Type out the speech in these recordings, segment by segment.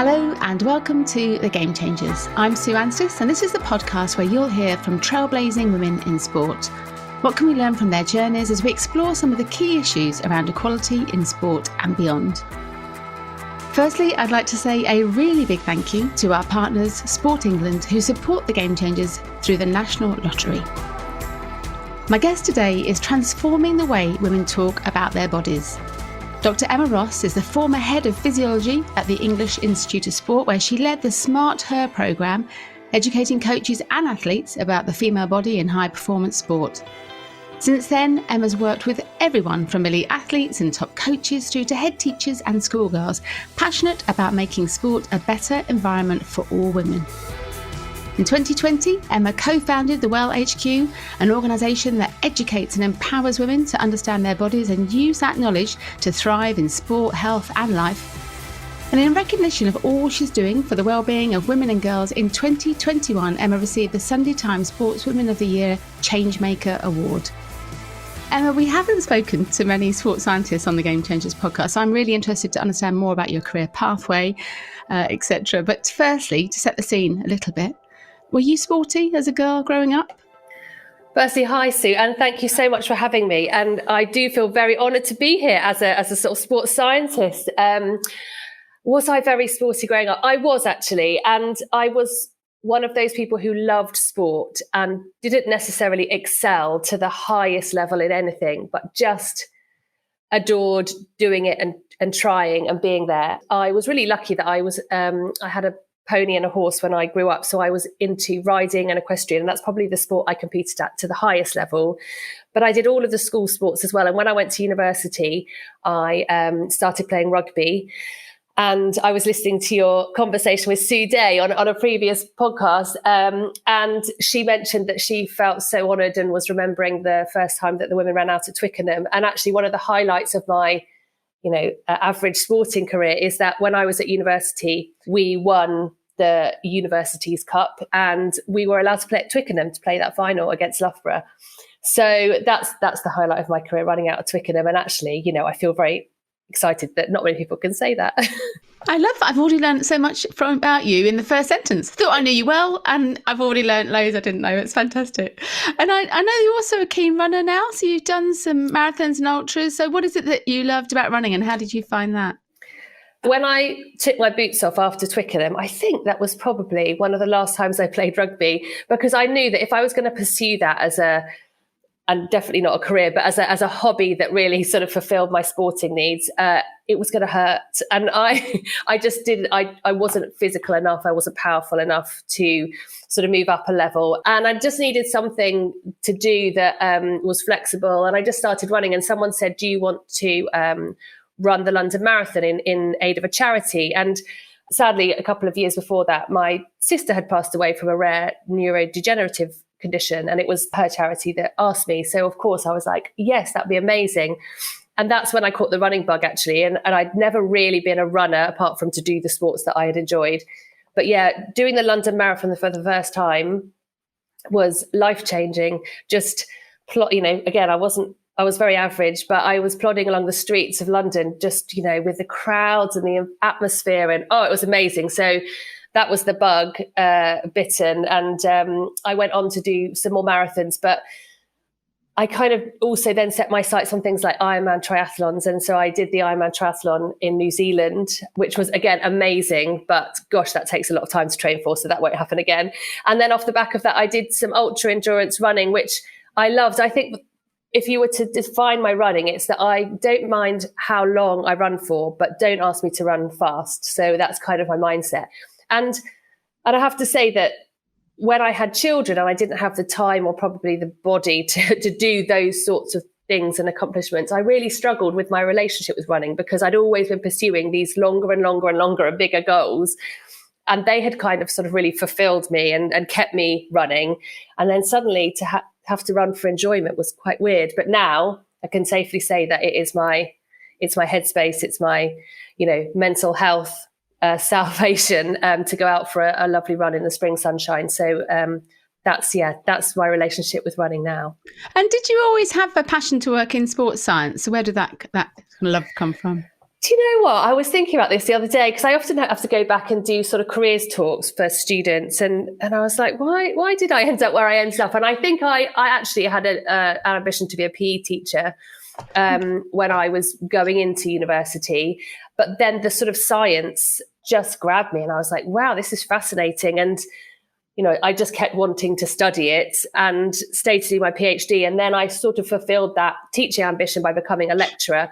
Hello and welcome to The Game Changers. I'm Sue Anstis and this is the podcast where you'll hear from trailblazing women in sport. What can we learn from their journeys as we explore some of the key issues around equality in sport and beyond? Firstly, I'd like to say a really big thank you to our partners, Sport England, who support The Game Changers through the National Lottery. My guest today is transforming the way women talk about their bodies. Dr. Emma Ross is the former Head of Physiology at the English Institute of Sport, where she led the smartHER programme, educating coaches and athletes about the female body in high-performance sport. Since then, Emma's worked with everyone from elite athletes and top coaches through to head teachers and schoolgirls, passionate about making sport a better environment for all women. In 2020, Emma co-founded the Well HQ, an organisation that educates and empowers women to understand their bodies and use that knowledge to thrive in sport, health and life. And in recognition of all she's doing for the well-being of women and girls, in 2021, Emma received the Sunday Times Sportswoman of the Year Changemaker Award. Emma, we haven't spoken to many sports scientists on the Game Changers podcast, so I'm really interested to understand more about your career pathway, etc. But firstly, to set the scene a little bit, were you sporty as a girl growing up? Firstly, hi Sue, and thank you so much for having me. And I do feel very honoured to be here as a sort of sports scientist. Was I very sporty growing up? I was actually, and I was one of those people who loved sport and didn't necessarily excel to the highest level in anything, but just adored doing it and trying and being there. I was really lucky that I had a pony and a horse when I grew up. So I was into riding and equestrian, and that's probably the sport I competed at to the highest level. But I did all of the school sports as well. And when I went to university, I started playing rugby. And I was listening to your conversation with Sue Day on a previous podcast. And she mentioned that she felt so honoured and was remembering the first time that the women ran out at Twickenham. And actually one of the highlights of my average sporting career is that when I was at university, we won the Universities Cup and we were allowed to play at Twickenham to play that final against Loughborough. So that's the highlight of my career, running out at Twickenham. And actually, I feel very excited that not many people can say that. I love that. I've already learned so much about you in the first sentence. I thought I knew you well, and I've already learned loads I didn't know. It's fantastic. And I know you're also a keen runner now, so you've done some marathons and ultras. So what is it that you loved about running, and how did you find that? When I took my boots off after Twickenham, I think that was probably one of the last times I played rugby, because I knew that if I was going to pursue that and definitely not a career, but as a hobby that really sort of fulfilled my sporting needs, it was going to hurt. And I wasn't physical enough. I wasn't powerful enough to sort of move up a level. And I just needed something to do that was flexible. And I just started running, and someone said, do you want to run the London Marathon in aid of a charity? And sadly, a couple of years before that, my sister had passed away from a rare neurodegenerative condition, and it was her charity that asked me. So of course I was like, yes, that'd be amazing. And that's when I caught the running bug, actually. And I'd never really been a runner apart from to do the sports that I had enjoyed. But yeah, doing the London Marathon for the first time was life-changing. Just again, I was very average, but I was plodding along the streets of London, just, with the crowds and the atmosphere, and it was amazing. So that was the bug bitten. And I went on to do some more marathons, but I kind of also then set my sights on things like Ironman triathlons. And so I did the Ironman triathlon in New Zealand, which was, again, amazing. But gosh, that takes a lot of time to train for, so that won't happen again. And then off the back of that, I did some ultra endurance running, which I loved. I think if you were to define my running, it's that I don't mind how long I run for, but don't ask me to run fast. So that's kind of my mindset. And I have to say that when I had children and I didn't have the time or probably the body to do those sorts of things and accomplishments, I really struggled with my relationship with running, because I'd always been pursuing these longer and longer and longer and bigger goals. And they had kind of sort of really fulfilled me and kept me running. And then suddenly to have to run for enjoyment was quite weird. But now I can safely say that it's my headspace, it's my, mental health salvation to go out for a lovely run in the spring sunshine. So that's my relationship with running now. And did you always have a passion to work in sports science? So where did that love come from? Do you know what? I was thinking about this the other day because I often have to go back and do sort of careers talks for students. And I was like, why did I end up where I ended up? And I think I actually had an ambition to be a PE teacher when I was going into university. But then the sort of science just grabbed me and I was like, wow, this is fascinating. And, you know, I just kept wanting to study it and stayed to do my PhD. And then I sort of fulfilled that teaching ambition by becoming a lecturer.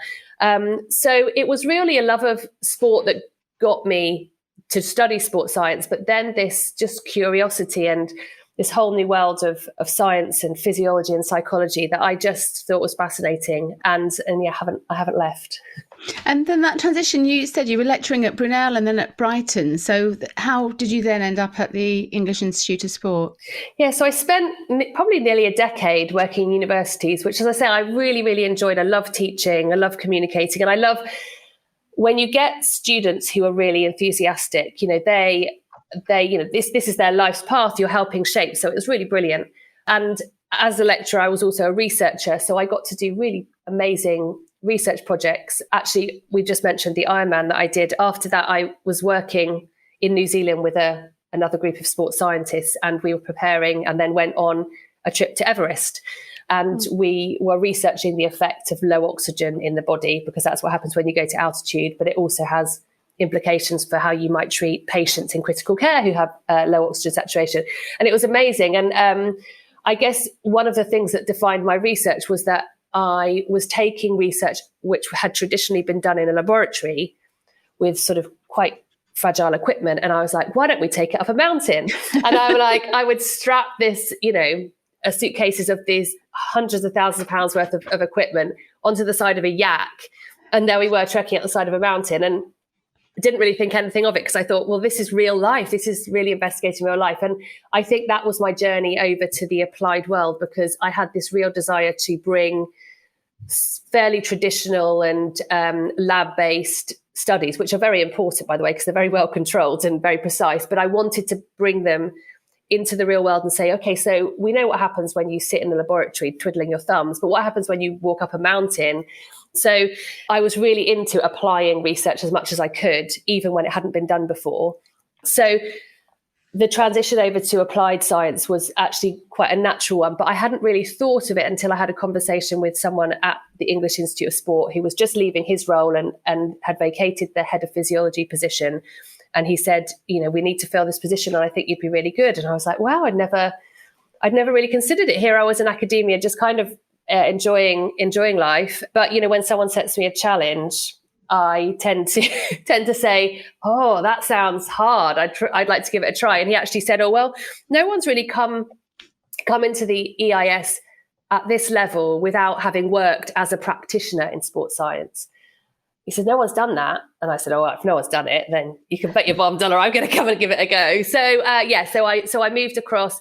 So it was really a love of sport that got me to study sports science, but then this just curiosity and this whole new world of science and physiology and psychology that I just thought was fascinating. And yeah, I haven't left. And then that transition, you said you were lecturing at Brunel and then at Brighton. So how did you then end up at the English Institute of Sport? Yeah, so I spent probably nearly a decade working in universities, which, as I say, I really, really enjoyed. I love teaching, I love communicating, and I love when you get students who are really enthusiastic, you know, they you know, this is their life's path you're helping shape. So it was really brilliant. And as a lecturer, I was also a researcher. So I got to do really amazing research projects. Actually, we just mentioned the Ironman that I did. After that, I was working in New Zealand with another group of sports scientists, and we were preparing and then went on a trip to Everest. And we were researching the effect of low oxygen in the body, because that's what happens when you go to altitude, but it also has implications for how you might treat patients in critical care who have low oxygen saturation. And it was amazing. And I guess one of the things that defined my research was that I was taking research which had traditionally been done in a laboratory with sort of quite fragile equipment. And I was like, why don't we take it up a mountain? And I would strap this, you know, suitcases of these hundreds of thousands of pounds worth of equipment onto the side of a yak. And there we were trekking up the side of a mountain. And didn't really think anything of it because I thought, well, this is real life. This is really investigating real life. And I think that was my journey over to the applied world, because I had this real desire to bring fairly traditional and lab-based studies, which are very important, by the way, because they're very well controlled and very precise. But I wanted to bring them into the real world and say, okay, so we know what happens when you sit in the laboratory twiddling your thumbs, but what happens when you walk up a mountain? So I was really into applying research as much as I could, even when it hadn't been done before. So the transition over to applied science was actually quite a natural one, but I hadn't really thought of it until I had a conversation with someone at the English Institute of Sport who was just leaving his role and had vacated the Head of Physiology position. And he said, you know, we need to fill this position and I think you'd be really good. And I was like, wow, I'd never really considered it. Here I was in academia, just kind of enjoying life. But, you know, when someone sets me a challenge, I tend to say, oh, that sounds hard. I'd like to give it a try. And he actually said, oh, well, no one's really come into the EIS at this level without having worked as a practitioner in sports science. He said, no one's done that. And I said, oh, well, if no one's done it, then you can bet your bottom dollar I'm going to come and give it a go. So I moved across.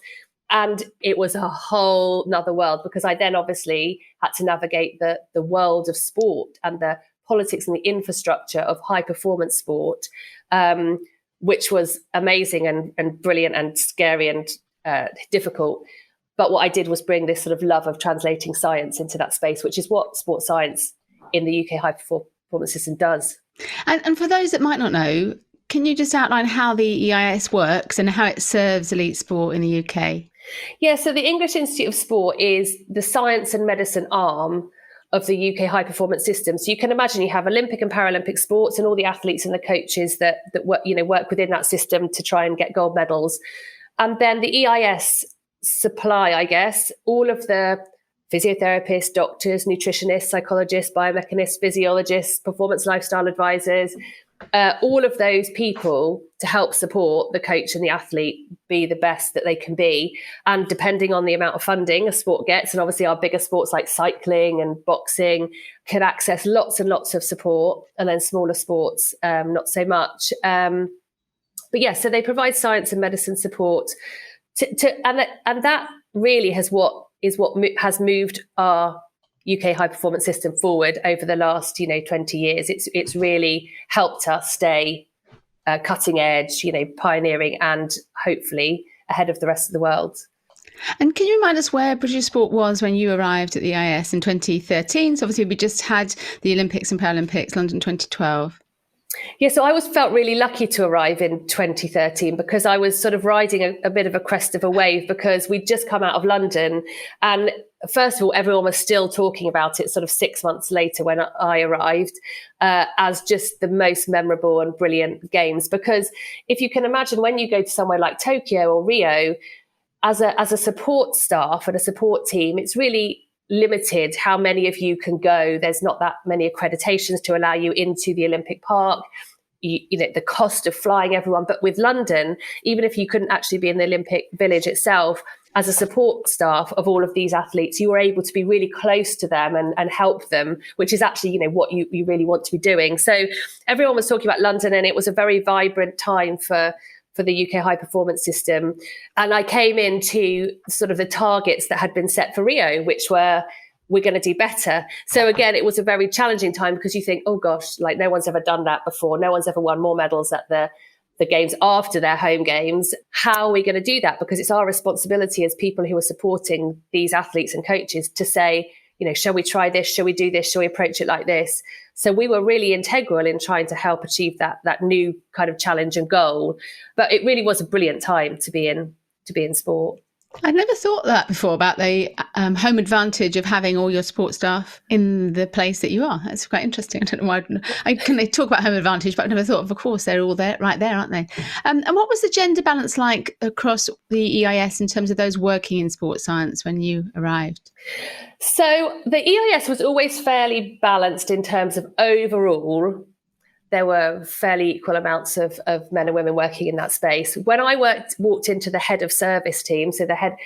And it was a whole nother world, because I then obviously had to navigate the world of sport and the politics and the infrastructure of high performance sport, which was amazing and brilliant and scary and difficult. But what I did was bring this sort of love of translating science into that space, which is what sports science in the UK high performance system does. And for those that might not know, can you just outline how the EIS works and how it serves elite sport in the UK? Yeah, so the English Institute of Sport is the science and medicine arm of the UK high performance system. So you can imagine you have Olympic and Paralympic sports and all the athletes and the coaches that work within that system to try and get gold medals. And then the EIS supply, I guess, all of the physiotherapists, doctors, nutritionists, psychologists, biomechanists, physiologists, performance lifestyle advisors, all of those people to help support the coach and the athlete be the best that they can be. And depending on the amount of funding a sport gets, and obviously our bigger sports like cycling and boxing can access lots and lots of support, and then smaller sports, not so much. But yeah, so they provide science and medicine support and that really is what has moved our UK high performance system forward over the last 20 years. It's really helped us stay cutting edge, pioneering, and hopefully ahead of the rest of the world. And can you remind us where British sport was when you arrived at the EIS in 2013? So obviously we just had the Olympics and Paralympics, London 2012. Yeah, so I felt really lucky to arrive in 2013 because I was sort of riding a bit of a crest of a wave, because we'd just come out of London. And first of all, everyone was still talking about it sort of 6 months later when I arrived, as just the most memorable and brilliant games. Because if you can imagine, when you go to somewhere like Tokyo or Rio, as a support staff and a support team, it's really limited how many of you can go. There's not that many accreditations to allow you into the Olympic Park. You know, the cost of flying everyone. But with London, even if you couldn't actually be in the Olympic Village itself, as a support staff of all of these athletes, you were able to be really close to them and help them, which is actually, you know, what you really want to be doing. So everyone was talking about London, and it was a very vibrant time for the UK high performance system. And I came into sort of the targets that had been set for Rio, which were, we're going to do better. So again, it was a very challenging time, because you think, oh gosh, like no one's ever done that before. No one's ever won more medals at the games after their home games. How are we going to do that? Because it's our responsibility as people who are supporting these athletes and coaches to say, you know, shall we try this? Shall we do this? Shall we approach it like this? So we were really integral in trying to help achieve that new kind of challenge and goal. But it really was a brilliant time to be in sport. I'd never thought that before, about the home advantage of having all your support staff in the place that you are. That's quite interesting. I don't know why. They talk about home advantage, but I've never thought of course, they're all there, right there, aren't they? And what was the gender balance like across the EIS in terms of those working in sports science when you arrived? So the EIS was always fairly balanced in terms of overall. There were fairly equal amounts of men and women working in that space. When I walked into the head of service team, so the head,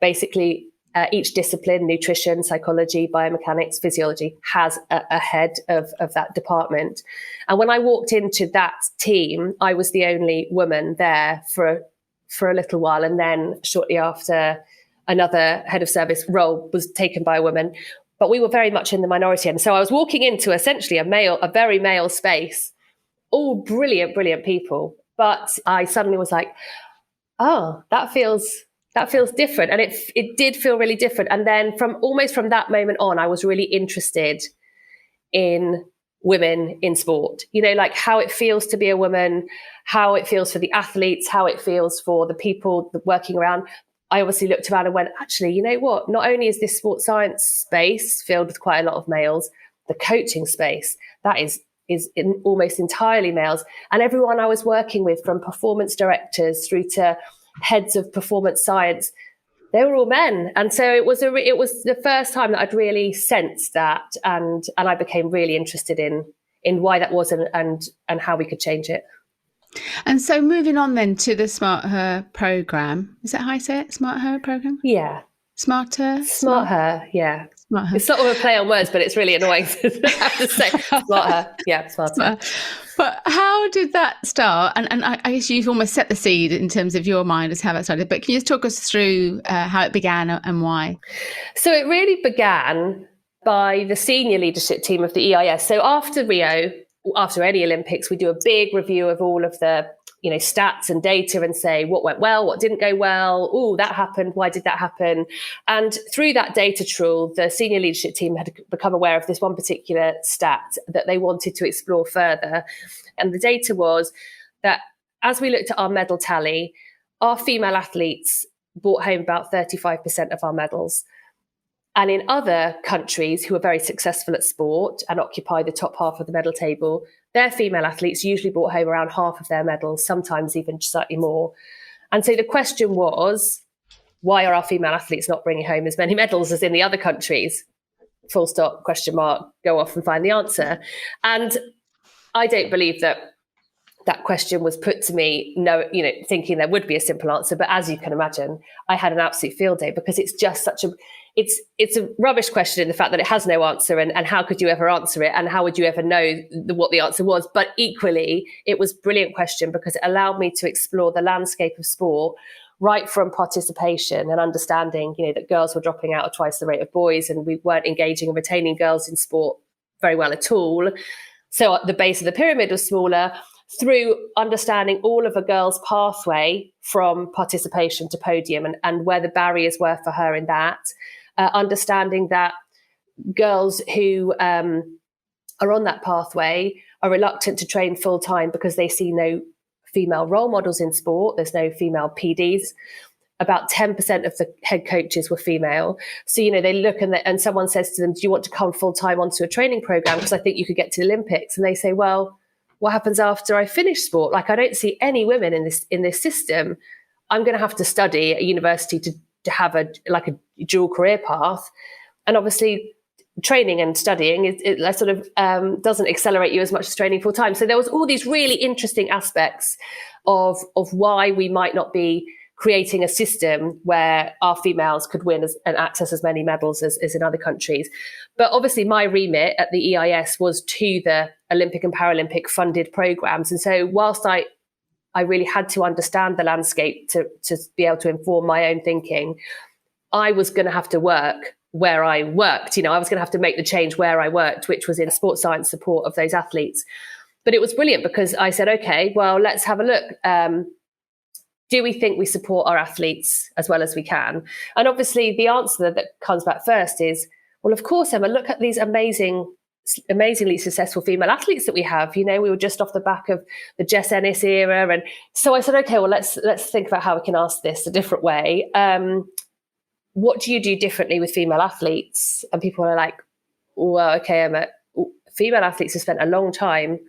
basically each discipline, nutrition, psychology, biomechanics, physiology, has a head of that department. And when I walked into that team, I was the only woman there for a little while. And then shortly after, another head of service role was taken by a woman. But we were very much in the minority. And so I was walking into essentially a very male space, all brilliant, brilliant people. But I suddenly was like, oh, that feels different. And it did feel really different. And then from that moment on, I was really interested in women in sport, you know, like how it feels to be a woman, how it feels for the athletes, how it feels for the people working around. I obviously looked around and went, actually, you know what? Not only is this sports science space filled with quite a lot of males, the coaching space, that is almost entirely males. And everyone I was working with, from performance directors through to heads of performance science, they were all men. And so it was the first time that I'd really sensed that, and I became really interested in why that was and how we could change it. And so moving on then to the smartHER programme. Is that how I say it? smartHER programme? Yeah. smartHER? smartHER, yeah. smartHER. It's sort of a play on words, but it's really annoying to have to say smartHER. Yeah, smartHER. But how did that start? And I guess you've almost set the seed in terms of your mind as how that started. But can you just talk us through how it began and why? So it really began by the senior leadership team of the EIS. So after Rio, after any Olympics, we do a big review of all of the, you know, stats and data and say what went well, what didn't go well. Oh, that happened. Why did that happen? And through that data trawl, the senior leadership team had become aware of this one particular stat that they wanted to explore further. And the data was that as we looked at our medal tally, our female athletes brought home about 35% of our medals. And in other countries who are very successful at sport and occupy the top half of the medal table, their female athletes usually brought home around half of their medals, sometimes even slightly more. And so the question was, why are our female athletes not bringing home as many medals as in the other countries? Full stop, question mark, go off and find the answer. And I don't believe that question was put to me, thinking there would be a simple answer. But as you can imagine, I had an absolute field day, because it's just it's a rubbish question in the fact that it has no answer, and how could you ever answer it, and how would you ever know what the answer was? But equally, it was a brilliant question because it allowed me to explore the landscape of sport, right from participation and understanding, that girls were dropping out at twice the rate of boys, and we weren't engaging and retaining girls in sport very well at all. So the base of the pyramid was smaller, through understanding all of a girl's pathway from participation to podium and where the barriers were for her in that, understanding that girls who are on that pathway are reluctant to train full time because they see no female role models in sport. There's no female PDs. About 10% of the head coaches were female. So, they look and someone says to them, do you want to come full time onto a training program? Because I think you could get to the Olympics. And they say, well, what happens after I finish sport? Like, I don't see any women in this system. I'm going to have to study at university to have a dual career path. And obviously training and studying, it sort of doesn't accelerate you as much as training full time. So there was all these really interesting aspects of why we might not be creating a system where our females could win and access as many medals as in other countries. But obviously my remit at the EIS was to the Olympic and Paralympic funded programs. And so whilst I really had to understand the landscape to be able to inform my own thinking, I was going to have to work where I worked. I was going to have to make the change where I worked, which was in sports science support of those athletes. But it was brilliant because I said, okay, well, let's have a look. Do we think we support our athletes as well as we can? And obviously the answer that comes back first is, well, of course, Emma, look at these amazingly successful female athletes that we have. We were just off the back of the Jess Ennis era. And so I said, okay, well, let's think about how we can ask this a different way. What do you do differently with female athletes? And people are like, well, okay, Emma, female athletes have spent a long time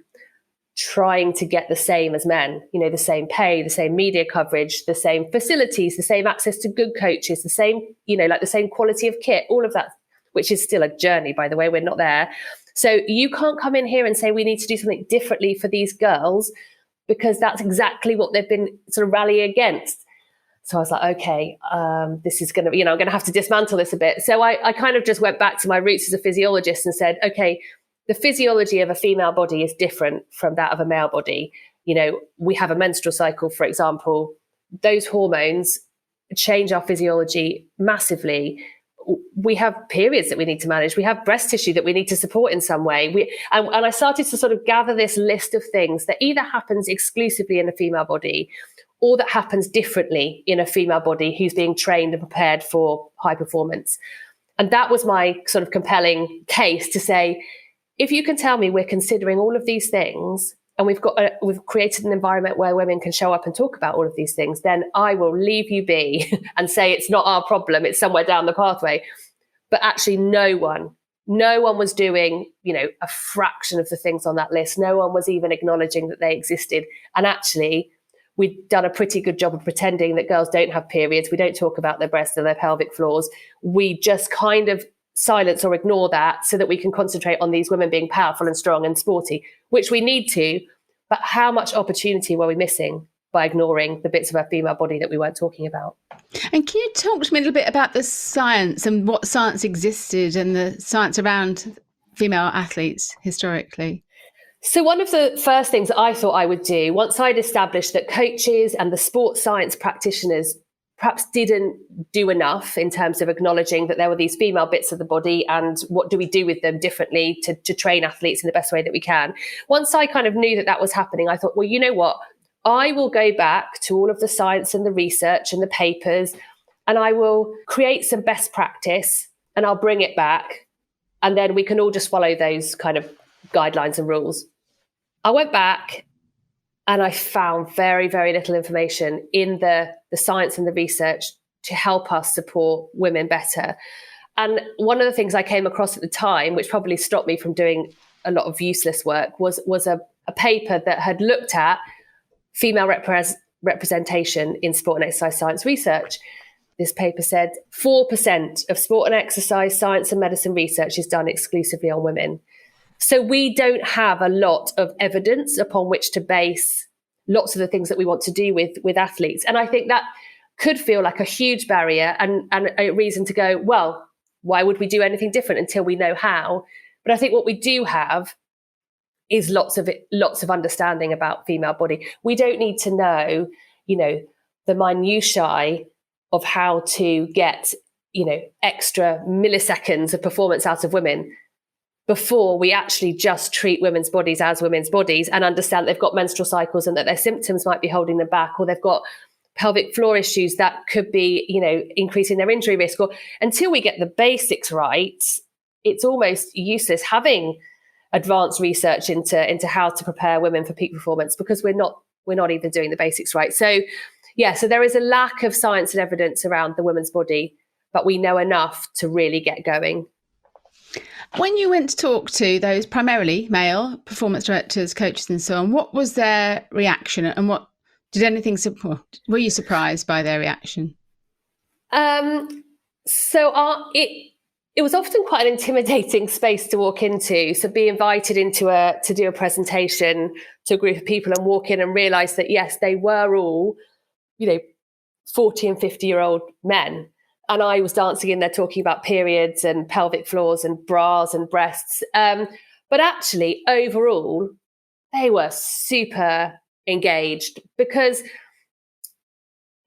trying to get the same as men, the same pay, the same media coverage, the same facilities, the same access to good coaches, the same, the same quality of kit, all of that, which is still a journey, by the way, we're not there. So you can't come in here and say we need to do something differently for these girls, because that's exactly what they've been sort of rallying against. So I was like, okay, this is going to, I'm going to have to dismantle this a bit. So I kind of just went back to my roots as a physiologist and said, okay, the physiology of a female body is different from that of a male body. We have a menstrual cycle, for example. Those hormones change our physiology massively. We have periods that we need to manage. We have breast tissue that we need to support in some way. And I started to sort of gather this list of things that either happens exclusively in a female body or that happens differently in a female body who's being trained and prepared for high performance. And that was my sort of compelling case to say, if you can tell me we're considering all of these things and we've created an environment where women can show up and talk about all of these things, then I will leave you be and say it's not our problem, it's somewhere down the pathway. But actually no one was doing, a fraction of the things on that list. No one was even acknowledging that they existed. And actually, we'd done a pretty good job of pretending that girls don't have periods. We don't talk about their breasts or their pelvic floors. We just kind of silence or ignore that so that we can concentrate on these women being powerful and strong and sporty, which we need to. But how much opportunity were we missing by ignoring the bits of our female body that we weren't talking about? And can you talk to me a little bit about the science and what science existed and the science around female athletes historically? So one of the first things I thought I would do, once I'd established that coaches and the sports science practitioners perhaps didn't do enough in terms of acknowledging that there were these female bits of the body and what do we do with them differently to train athletes in the best way that we can. Once I kind of knew that was happening, I thought, well, you know what? I will go back to all of the science and the research and the papers, and I will create some best practice and I'll bring it back. And then we can all just follow those kind of guidelines and rules. I went back and I found very, very little information in the science and the research to help us support women better. And one of the things I came across at the time, which probably stopped me from doing a lot of useless work, was a paper that had looked at female representation in sport and exercise science research. This paper said 4% of sport and exercise science and medicine research is done exclusively on women. So we don't have a lot of evidence upon which to base lots of the things that we want to do with athletes. And I think that could feel like a huge barrier and a reason to go, well, why would we do anything different until we know how? But I think what we do have is lots of understanding about female body. We don't need to know, the minutiae of how to get, extra milliseconds of performance out of women. before we actually just treat women's bodies as women's bodies and understand they've got menstrual cycles and that their symptoms might be holding them back, or they've got pelvic floor issues that could be, increasing their injury risk. Or until we get the basics right, it's almost useless having advanced research into how to prepare women for peak performance, because we're not even doing the basics right. So there is a lack of science and evidence around the women's body, but we know enough to really get going. When you went to talk to those primarily male performance directors, coaches and so on, what was their reaction, and were you surprised by their reaction? It was often quite an intimidating space to walk into. So be invited to do a presentation to a group of people and walk in and realize that, yes, they were all, 40 and 50-year-old men. And I was dancing in there talking about periods and pelvic floors and bras and breasts. But actually, overall, they were super engaged because,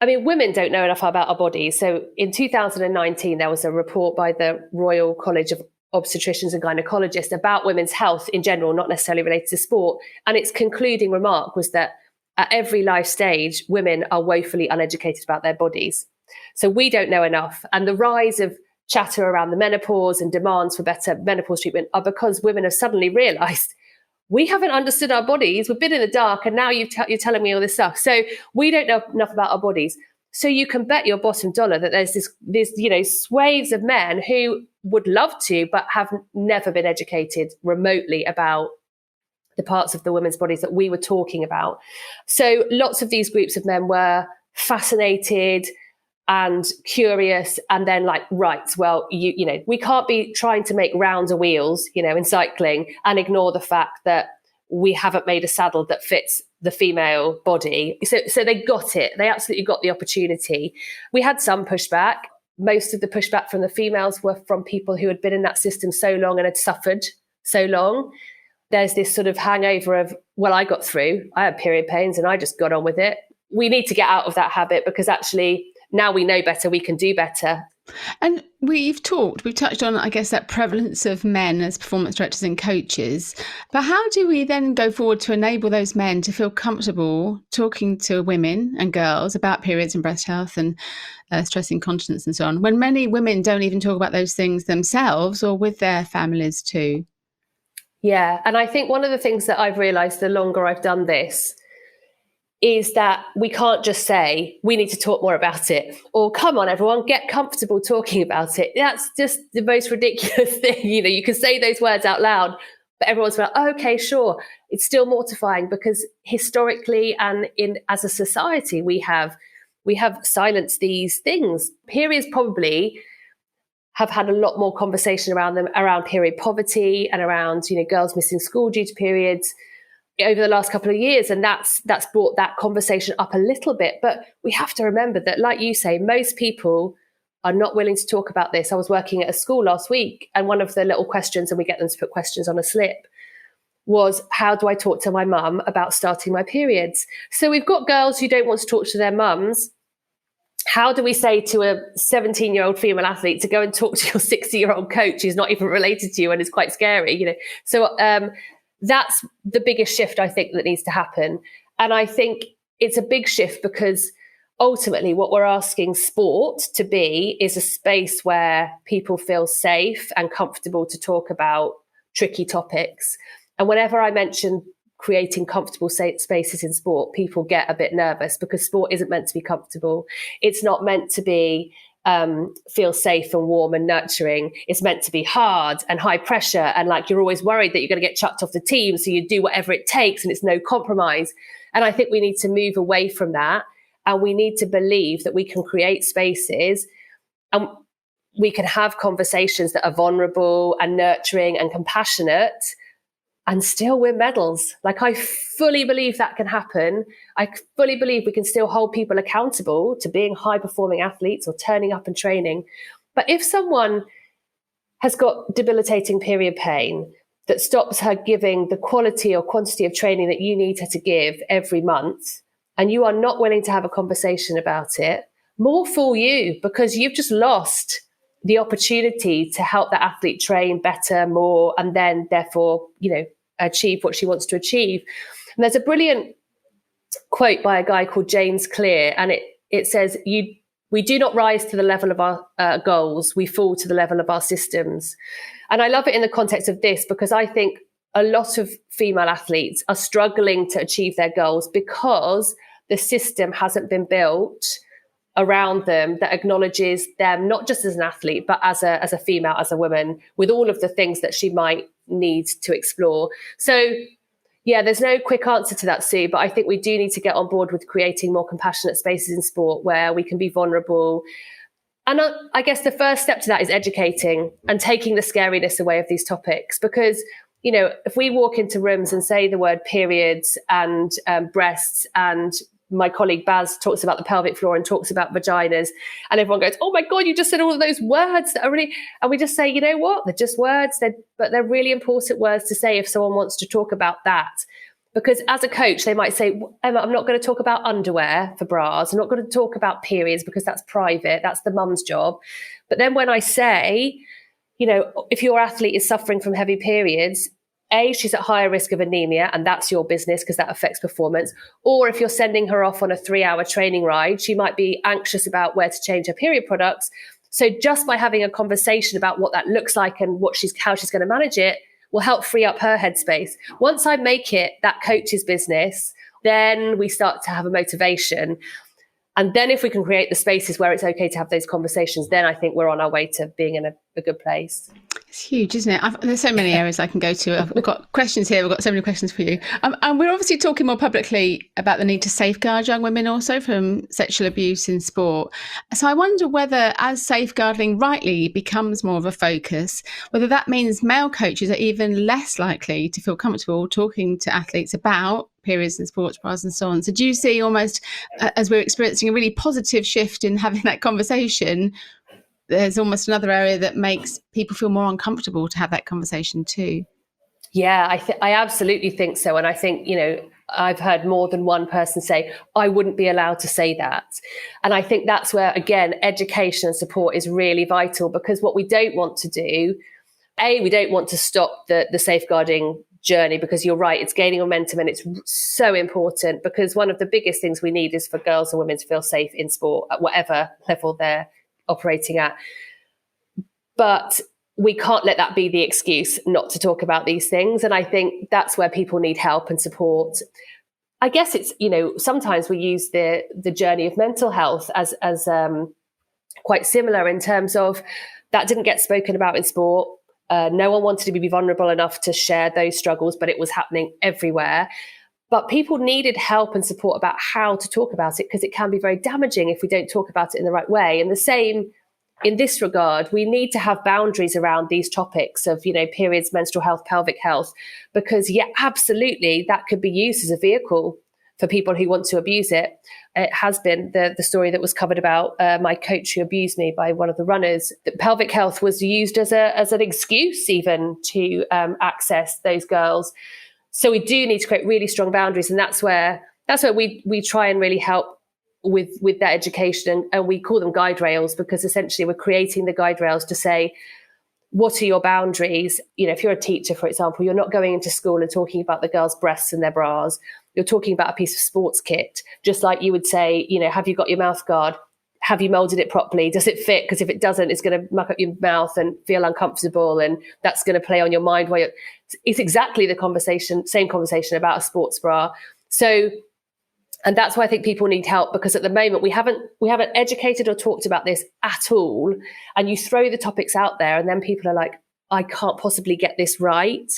women don't know enough about our bodies. So in 2019, there was a report by the Royal College of Obstetricians and Gynecologists about women's health in general, not necessarily related to sport. And its concluding remark was that at every life stage, women are woefully uneducated about their bodies. So we don't know enough. And the rise of chatter around the menopause and demands for better menopause treatment are because women have suddenly realized we haven't understood our bodies. We've been in the dark, and now you're telling me all this stuff. So we don't know enough about our bodies. So you can bet your bottom dollar that there's swathes of men who would love to, but have never been educated remotely about the parts of the women's bodies that we were talking about. So lots of these groups of men were fascinated and curious, and then we can't be trying to make rounder wheels, in cycling, and ignore the fact that we haven't made a saddle that fits the female body. So they got it. They absolutely got the opportunity. We had some pushback. Most of the pushback from the females were from people who had been in that system so long and had suffered so long. There's this sort of hangover of, well, I got through, I had period pains and I just got on with it. We need to get out of that habit, because actually now we know better, we can do better. And we've touched on, I guess, that prevalence of men as performance directors and coaches. But how do we then go forward to enable those men to feel comfortable talking to women and girls about periods and breast health and stress incontinence and so on, when many women don't even talk about those things themselves or with their families too? Yeah. And I think one of the things that I've realized the longer I've done this is that we can't just say, we need to talk more about it, or come on, everyone, get comfortable talking about it. That's just the most ridiculous thing. You can say those words out loud, but everyone's like, oh, okay, sure. It's still mortifying, because historically and as a society, we have silenced these things. Periods probably have had a lot more conversation around them, around period poverty and around, girls missing school due to periods over the last couple of years. And that's brought that conversation up a little bit. But we have to remember that, like you say, most people are not willing to talk about this. I was working at a school last week, and one of the little questions, and we get them to put questions on a slip, was, how do I talk to my mum about starting my periods? So we've got girls who don't want to talk to their mums. How do we say to a 17-year-old female athlete to go and talk to your 60-year-old coach who's not even related to you and is quite scary? So that's the biggest shift I think that needs to happen. And I think it's a big shift because ultimately what we're asking sport to be is a space where people feel safe and comfortable to talk about tricky topics. And whenever I mention creating comfortable spaces in sport, people get a bit nervous, because sport isn't meant to be comfortable. It's not meant to be feel safe and warm and nurturing. It's meant to be hard and high pressure, and like you're always worried that you're going to get chucked off the team, so you do whatever it takes and it's no compromise. And I think we need to move away from that, and we need to believe that we can create spaces and we can have conversations that are vulnerable and nurturing and compassionate and still win medals. Like, I fully believe that can happen. I fully believe we can still hold people accountable to being high-performing athletes or turning up and training. But if someone has got debilitating period pain that stops her giving the quality or quantity of training that you need her to give every month, and you are not willing to have a conversation about it, more fool you, because you've just lost the opportunity to help that athlete train better, more, and then therefore, achieve what she wants to achieve. And there's a brilliant quote by a guy called James Clear, and it says, we do not rise to the level of our goals, we fall to the level of our systems. And I love it in the context of this, because I think a lot of female athletes are struggling to achieve their goals because the system hasn't been built around them that acknowledges them not just as an athlete, but as a female, as a woman, with all of the things that she might need to explore. So yeah, there's no quick answer to that, Sue, but I think we do need to get on board with creating more compassionate spaces in sport where we can be vulnerable. And I guess the first step to that is educating and taking the scariness away of these topics, because if we walk into rooms and say the word periods and breasts, and my colleague Baz talks about the pelvic floor and talks about vaginas, and everyone goes, oh my God, you just said all of those words that are really, and we just say, you know what, they're just words, but they're really important words to say if someone wants to talk about that. Because as a coach, they might say, Emma, I'm not going to talk about underwear for bras. I'm not going to talk about periods because that's private. That's the mum's job. But then when I say, if your athlete is suffering from heavy periods, she's at higher risk of anemia, and that's your business because that affects performance. Or if you're sending her off on a 3-hour training ride, she might be anxious about where to change her period products. So just by having a conversation about what that looks like and how she's going to manage it will help free up her headspace. Once I make it that coach's business, then we start to have a motivation. And then if we can create the spaces where it's okay to have those conversations, then I think we're on our way to being in a good place. It's huge, isn't it? There's so many areas I can go to. I've got questions here. We've got so many questions for you. And we're obviously talking more publicly about the need to safeguard young women also from sexual abuse in sport. So I wonder whether, as safeguarding rightly becomes more of a focus, whether that means male coaches are even less likely to feel comfortable talking to athletes about periods and sports bras and so on. So do you see almost, as we're experiencing a really positive shift in having that conversation, there's almost another area that makes people feel more uncomfortable to have that conversation too? Yeah, I absolutely think so. And I think, I've heard more than one person say, I wouldn't be allowed to say that. And I think that's where, again, education and support is really vital, because what we don't want to do, we don't want to stop the safeguarding journey, because you're right, it's gaining momentum and it's so important, because one of the biggest things we need is for girls and women to feel safe in sport at whatever level they're operating at. But we can't let that be the excuse not to talk about these things. And I think that's where people need help and support. I guess it's, sometimes we use the journey of mental health as quite similar, in terms of that didn't get spoken about in sport. No one wanted to be vulnerable enough to share those struggles, but it was happening everywhere. But people needed help and support about how to talk about it, because it can be very damaging if we don't talk about it in the right way. And the same in this regard, we need to have boundaries around these topics of, periods, menstrual health, pelvic health, because absolutely, that could be used as a vehicle for people who want to abuse it. It has been the story that was covered about my coach who abused me by one of the runners. That pelvic health was used as an excuse even to access those girls. So we do need to create really strong boundaries, and that's where we try and really help with that education, and we call them guide rails, because essentially we're creating the guide rails to say, what are your boundaries? If you're a teacher, for example, you're not going into school and talking about the girls' breasts and their bras. You're talking about a piece of sports kit, just like you would say, have you got your mouth guard? Have you molded it properly? Does it fit? Because if it doesn't, it's going to muck up your mouth and feel uncomfortable, and that's going to play on your mind. It's exactly the same conversation about a sports bra. So, and that's why I think people need help, because at the moment we haven't educated or talked about this at all. And you throw the topics out there, and then people are like, I can't possibly get this right,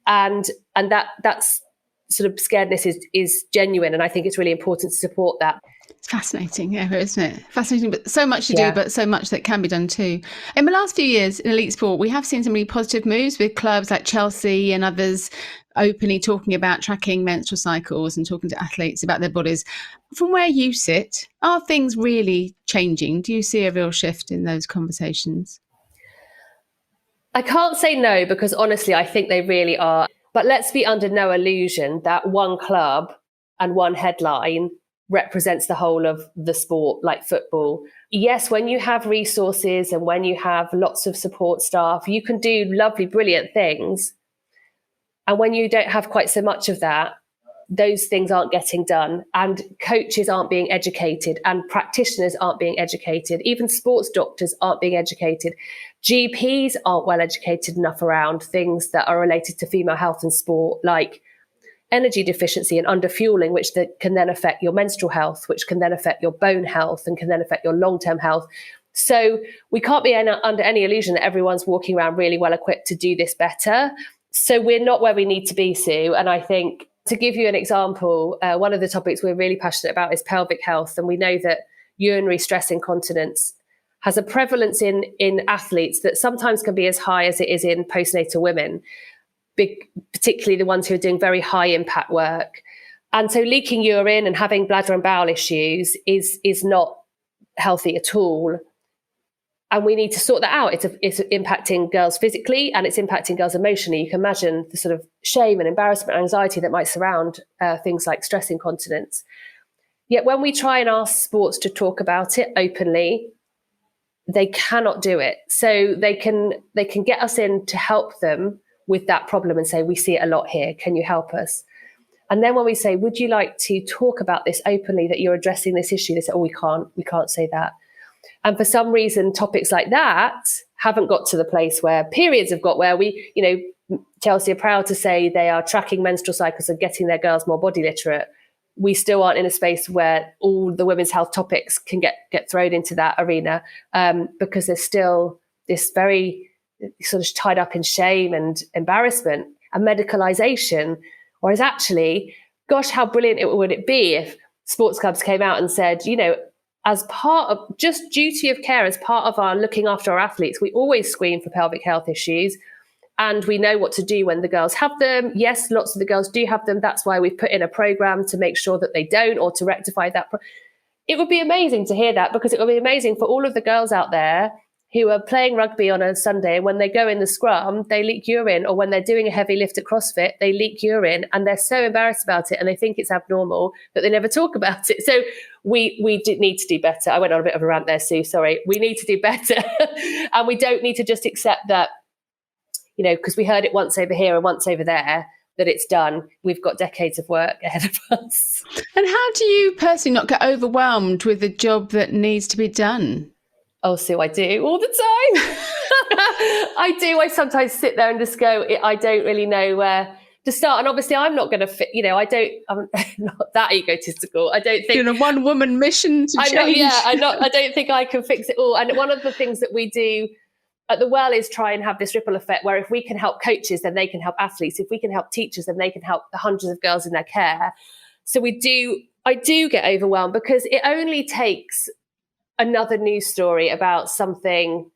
and that's sort of scaredness is genuine, and I think it's really important to support that. It's fascinating, isn't it? Fascinating, but so much to do, but so much that can be done too. In the last few years in elite sport, we have seen some really positive moves with clubs like Chelsea and others openly talking about tracking menstrual cycles and talking to athletes about their bodies. From where you sit, are things really changing? Do you see a real shift in those conversations? I can't say no, because honestly, I think they really are. But let's be under no illusion that one club and one headline represents the whole of the sport, like football. Yes, when you have resources and when you have lots of support staff, you can do lovely, brilliant things. And when you don't have quite so much of that, those things aren't getting done, and coaches aren't being educated, and practitioners aren't being educated. Even sports doctors aren't being educated. GPs aren't well educated enough around things that are related to female health and sport, like energy deficiency and underfueling, which can then affect your menstrual health, which can then affect your bone health and can then affect your long-term health. So we can't be under any illusion that everyone's walking around really well equipped to do this better. So we're not where we need to be, Sue. And I think, to give you an example, one of the topics we're really passionate about is pelvic health. And we know that urinary stress incontinence has a prevalence in athletes that sometimes can be as high as it is in postnatal women, particularly the ones who are doing very high impact work. And so leaking urine and having bladder and bowel issues is not healthy at all. And we need to sort that out. It's impacting girls physically and it's impacting girls emotionally. You can imagine the sort of shame and embarrassment and anxiety that might surround things like stress incontinence. Yet when we try and ask sports to talk about it openly, they cannot do it. So they can get us in to help them with that problem and say, we see it a lot here. Can you help us? And then when we say, would you like to talk about this openly, that you're addressing this issue? They say, oh, we can't say that. And for some reason, topics like that haven't got to the place where periods have got, where Chelsea are proud to say they are tracking menstrual cycles and getting their girls more body literate. We still aren't in a space where all the women's health topics can get thrown into that arena, because there's still this very sort of tied up in shame and embarrassment and medicalization. Whereas actually, gosh, how brilliant would it be if sports clubs came out and said, as part of just duty of care, as part of our looking after our athletes, we always screen for pelvic health issues. And we know what to do when the girls have them. Yes, lots of the girls do have them. That's why we've put in a program to make sure that they don't, or to rectify that. It would be amazing to hear that, because it would be amazing for all of the girls out there who are playing rugby on a Sunday, and when they go in the scrum, they leak urine, or when they're doing a heavy lift at CrossFit, they leak urine, and they're so embarrassed about it and they think it's abnormal that they never talk about it. So we need to do better. I went on a bit of a rant there, Sue, sorry. We need to do better. And we don't need to just accept that, because we heard it once over here and once over there, that it's done. We've got decades of work ahead of us. And how do you personally not get overwhelmed with the job that needs to be done? Oh, Sue, I do all the time. I do. I sometimes sit there and just go, I don't really know where to start. And obviously I'm not going to fit, I'm not that egotistical. I don't think. You're on a one-woman mission to change. I don't think I can fix it all. And one of the things that we do at the Well is try and have this ripple effect where if we can help coaches, then they can help athletes. If we can help teachers, then they can help the hundreds of girls in their care. So I do get overwhelmed, because it only takes another news story about something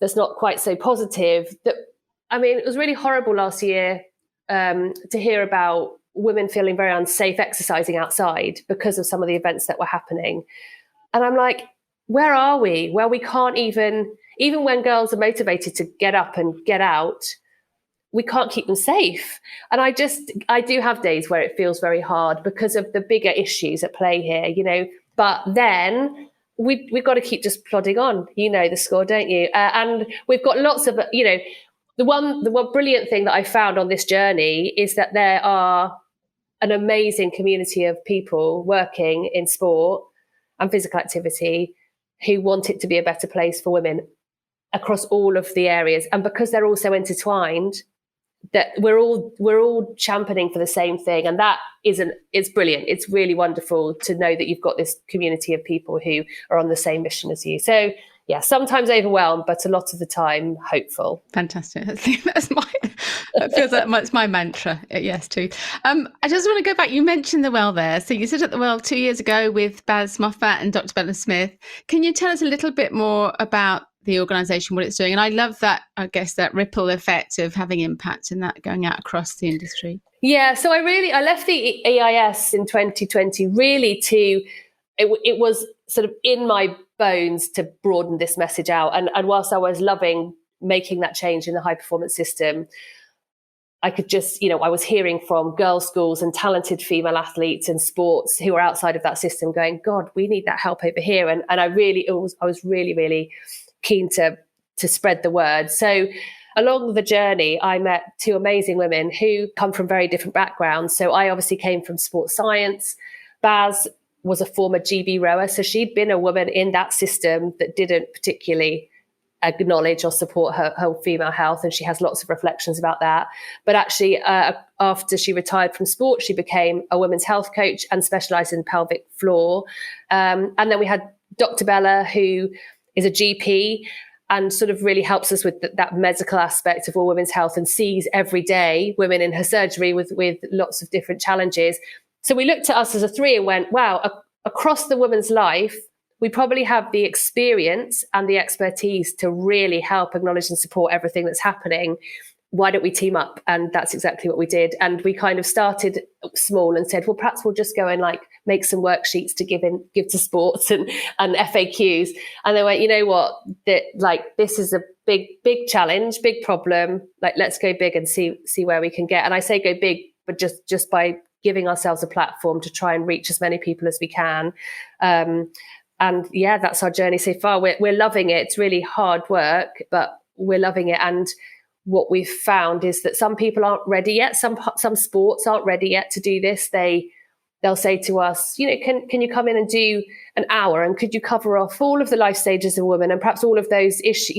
that's not quite so positive. It was really horrible last year to hear about women feeling very unsafe exercising outside because of some of the events that were happening. And I'm like, where are we? Where we can't even when girls are motivated to get up and get out, we can't keep them safe. And I do have days where it feels very hard because of the bigger issues at play here, but then we've got to keep just plodding on. You know the score, don't you? And we've got lots of, the one brilliant thing that I found on this journey is that there are an amazing community of people working in sport and physical activity who want it to be a better place for women across all of the areas. And because they're all so intertwined, that we're all championing for the same thing. And that it's brilliant. It's really wonderful to know that you've got this community of people who are on the same mission as you. So yeah, sometimes overwhelmed, but a lot of the time hopeful. Fantastic. That feels like that's my mantra. Yes, too. I just want to go back. You mentioned the Well there. So you sit at the Well 2 years ago with Baz Moffat and Dr. Bella Smith. Can you tell us a little bit more about the organisation, what it's doing? And I love that, I guess, that ripple effect of having impact and that going out across the industry. Yeah, so I left the EIS in 2020 really it was sort of in my bones to broaden this message out. And whilst I was loving making that change in the high performance system, I could just, I was hearing from girls' schools and talented female athletes in sports who are outside of that system going, God, we need that help over here. And I was really, really keen to spread the word. So along the journey, I met two amazing women who come from very different backgrounds. So I obviously came from sports science. Baz was a former GB rower. So she'd been a woman in that system that didn't particularly acknowledge or support her female health, and she has lots of reflections about that. But actually, after she retired from sport, she became a women's health coach and specialised in pelvic floor. And then we had Dr. Bella, who is a GP and sort of really helps us with that medical aspect of all women's health and sees every day women in her surgery with lots of different challenges. So we looked at us as a three and went, wow, across the woman's life, we probably have the experience and the expertise to really help acknowledge and support everything that's happening. Why don't we team up? And that's exactly what we did. And we kind of started small and said, well, perhaps we'll just go and make some worksheets to give to sports and FAQs. And they went, you know what, this is a big challenge, big problem. Let's go big and see where we can get. And I say go big, but just by giving ourselves a platform to try and reach as many people as we can. And yeah, that's our journey so far. We're loving it. It's really hard work, but we're loving it. And what we've found is that some people aren't ready yet. Some sports aren't ready yet to do this. They'll say to us, can you come in and do an hour? And could you cover off all of the life stages of a woman and perhaps all of those issues,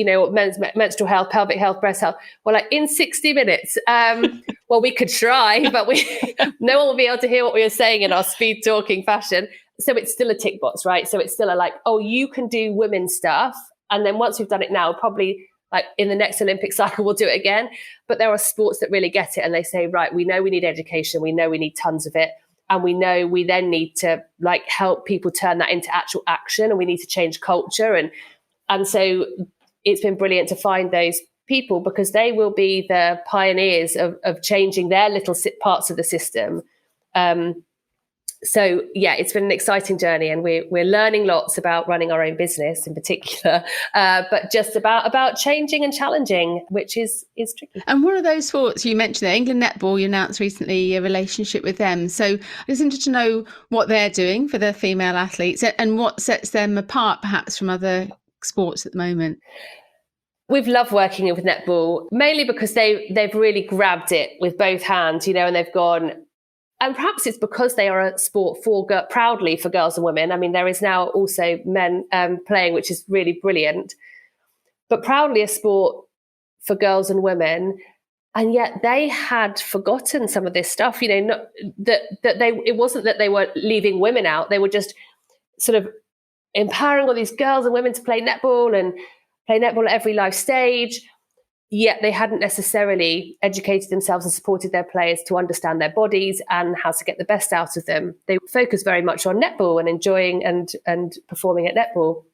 menstrual health, pelvic health, breast health? Well, in 60 minutes. Well, we could try, but no one will be able to hear what we are saying in our speed talking fashion. So it's still a tick box, right? So it's still you can do women's stuff. And then once we've done it now, probably in the next Olympic cycle, we'll do it again. But there are sports that really get it. And they say, right, we know we need education. We know we need tons of it. And we know we then need to help people turn that into actual action. And we need to change culture. And so it's been brilliant to find those people because they will be the pioneers of changing their little parts of the system. So yeah, it's been an exciting journey, and we're learning lots about running our own business in particular, but just about changing and challenging, which is tricky. And one of those sports you mentioned there, England netball, you announced recently a relationship with them. So I just wanted to know what they're doing for the female athletes and what sets them apart perhaps from other sports at the moment. We've loved working with netball, mainly because they've really grabbed it with both hands, and they've gone. And perhaps it's because they are a sport proudly for girls and women. I mean, there is now also men playing, which is really brilliant, but proudly a sport for girls and women. And yet they had forgotten some of this stuff, it wasn't that they were leaving women out. They were just sort of empowering all these girls and women to play netball at every life stage. Yet they hadn't necessarily educated themselves and supported their players to understand their bodies and how to get the best out of them. They focused very much on netball and enjoying and performing at netball.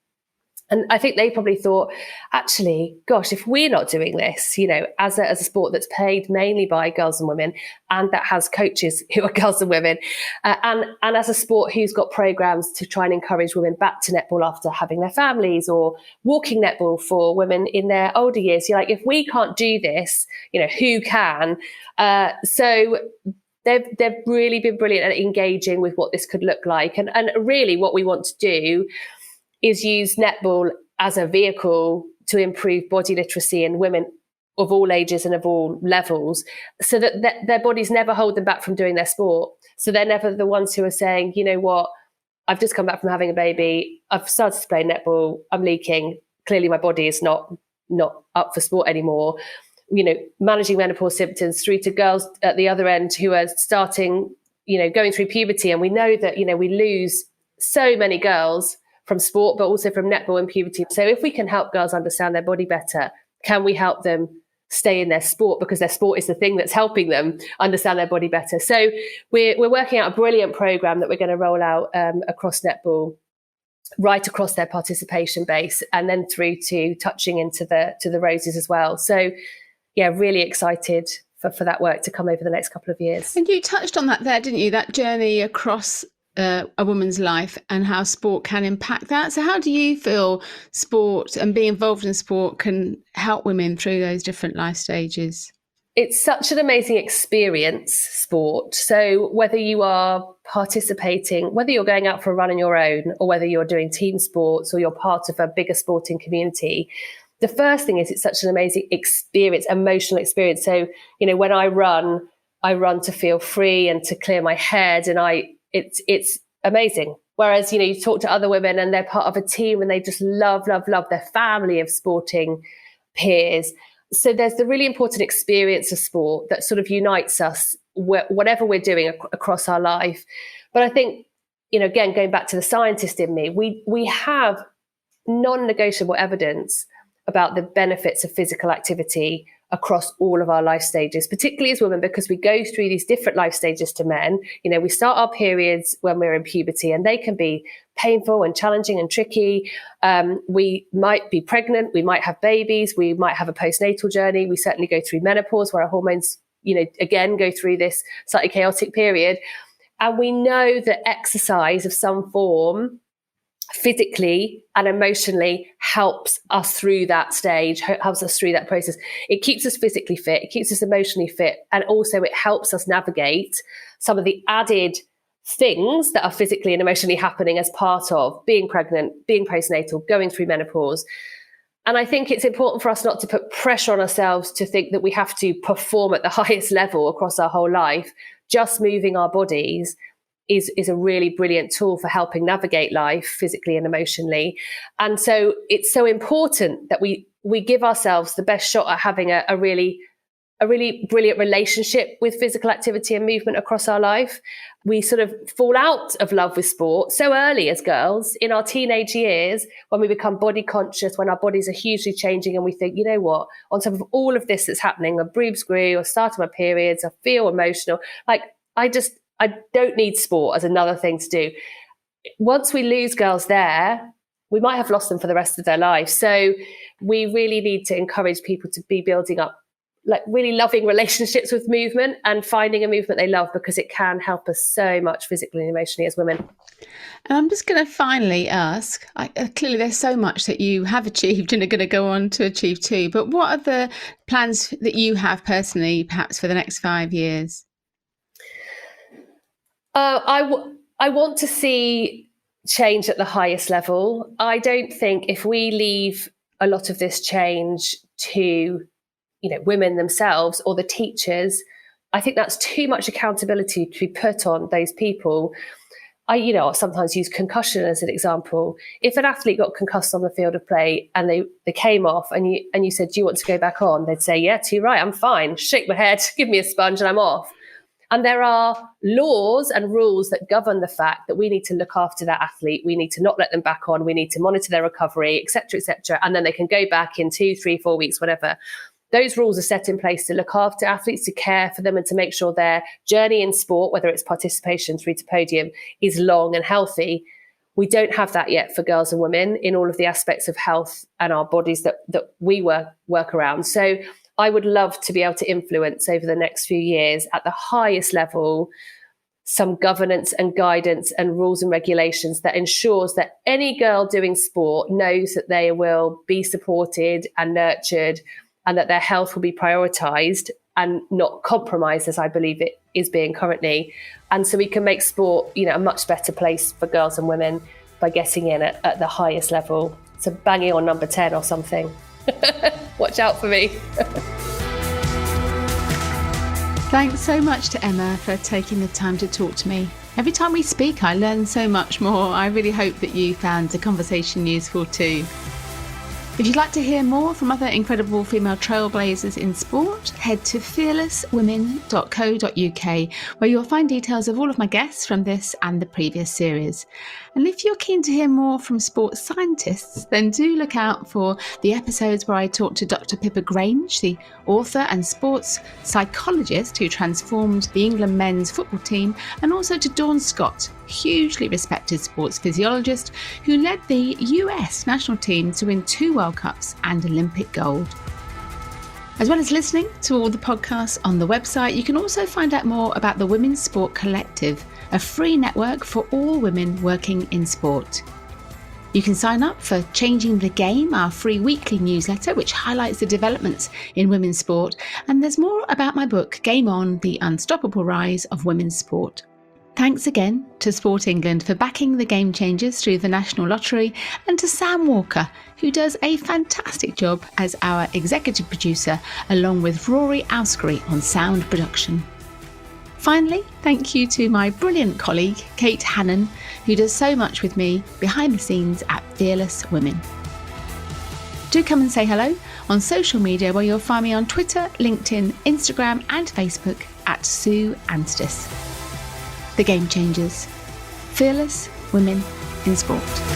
And I think they probably thought, actually, gosh, if we're not doing this, as a sport that's played mainly by girls and women, and that has coaches who are girls and women, and as a sport who's got programs to try and encourage women back to netball after having their families, or walking netball for women in their older years, you're if we can't do this, who can? So they've really been brilliant at engaging with what this could look like. And really what we want to do is use netball as a vehicle to improve body literacy in women of all ages and of all levels, so that their bodies never hold them back from doing their sport. So they're never the ones who are saying, you know what, I've just come back from having a baby, I've started to play netball, I'm leaking, clearly my body is not up for sport anymore. Managing menopause symptoms through to girls at the other end who are starting, going through puberty. And we know that, we lose so many girls from sport, but also from netball and puberty. So if we can help girls understand their body better, can we help them stay in their sport? Because their sport is the thing that's helping them understand their body better. So we're working out a brilliant program that we're going to roll out across netball, right across their participation base, and then through to touching into the roses as well. So yeah, really excited for that work to come over the next couple of years. And you touched on that there, didn't you? That journey across a woman's life and how sport can impact that. So how do you feel sport and being involved in sport can help women through those different life stages? it's such an amazing experience, sport. So whether you are participating, whether you're going out for a run on your own, or whether you're doing team sports or you're part of a bigger sporting community, the first thing is it's such an amazing experience, emotional experience. So, when I run to feel free and to clear my head, and it's amazing. Whereas, you talk to other women and they're part of a team and they just love their family of sporting peers. So there's the really important experience of sport that sort of unites us, whatever we're doing across our life. But I think, again, going back to the scientist in me, we have non-negotiable evidence about the benefits of physical activity across all of our life stages, particularly as women, because we go through these different life stages to men. We start our periods when we're in puberty, and they can be painful and challenging and tricky. We might be pregnant, we might have babies, we might have a postnatal journey. We certainly go through menopause, where our hormones, again, go through this slightly chaotic period. And we know that exercise of some form, physically and emotionally, helps us through that stage, helps us through that process. It keeps us physically fit, it keeps us emotionally fit, and also it helps us navigate some of the added things that are physically and emotionally happening as part of being pregnant, being postnatal, going through menopause. And I think it's important for us not to put pressure on ourselves to think that we have to perform at the highest level across our whole life. Just moving our bodies is a really brilliant tool for helping navigate life physically and emotionally. And so it's so important that we give ourselves the best shot at having a really brilliant relationship with physical activity and movement across our life. We sort of fall out of love with sport so early as girls in our teenage years, when we become body conscious, when our bodies are hugely changing, and we think, you know what, on top of all of this that's happening, my boobs grew, or started my periods, I feel emotional, like I don't need sport as another thing to do. Once we lose girls there, we might have lost them for the rest of their life. So we really need to encourage people to be building up like really loving relationships with movement and finding a movement they love, because it can help us so much physically and emotionally as women. And I'm just going to finally ask, clearly there's so much that you have achieved and are going to go on to achieve too, but what are the plans that you have personally, perhaps for the next 5 years? I want to see change at the highest level. I don't think if we leave a lot of this change to, women themselves or the teachers, I think that's too much accountability to be put on those people. I sometimes use concussion as an example. If an athlete got concussed on the field of play and they came off and you said, do you want to go back on? They'd say, yeah, too right, I'm fine. Shake my head, give me a sponge and I'm off. And there are laws and rules that govern the fact that we need to look after that athlete. We need to not let them back on. We need to monitor their recovery, et cetera, and then they can go back in 2, 3, 4 weeks, whatever. Those rules are set in place to look after athletes, to care for them, and to make sure their journey in sport, whether it's participation through to podium, is long and healthy. We don't have that yet for girls and women in all of the aspects of health and our bodies that we work around. So I would love to be able to influence over the next few years at the highest level some governance and guidance and rules and regulations that ensures that any girl doing sport knows that they will be supported and nurtured, and that their health will be prioritised and not compromised, as I believe it is being currently. And so we can make sport, a much better place for girls and women by getting in at the highest level. So banging on number 10 or something. Watch out for me. Thanks so much to Emma for taking the time to talk to me. Every time we speak, I learn so much more. I really hope that you found the conversation useful too. If you'd like to hear more from other incredible female trailblazers in sport, head to fearlesswomen.co.uk, where you'll find details of all of my guests from this and the previous series. And if you're keen to hear more from sports scientists, then do look out for the episodes where I talk to Dr. Pippa Grange, the author and sports psychologist who transformed the England men's football team, and also to Dawn Scott, hugely respected sports physiologist who led the US national team to win 2 World Cups and Olympic gold. As well as listening to all the podcasts on the website, you can also find out more about the Women's Sport Collective, a free network for all women working in sport. You can sign up for Changing the Game, our free weekly newsletter, which highlights the developments in women's sport. And there's more about my book, Game On, The Unstoppable Rise of Women's Sport. Thanks again to Sport England for backing the Game Changers through the National Lottery, and to Sam Walker, who does a fantastic job as our executive producer, along with Rory Auskery on sound production. Finally, thank you to my brilliant colleague, Kate Hannon, who does so much with me behind the scenes at Fearless Women. Do come and say hello on social media, where you'll find me on Twitter, LinkedIn, Instagram and Facebook at Sue Anstis. The Game Changers. Fearless Women in Sport.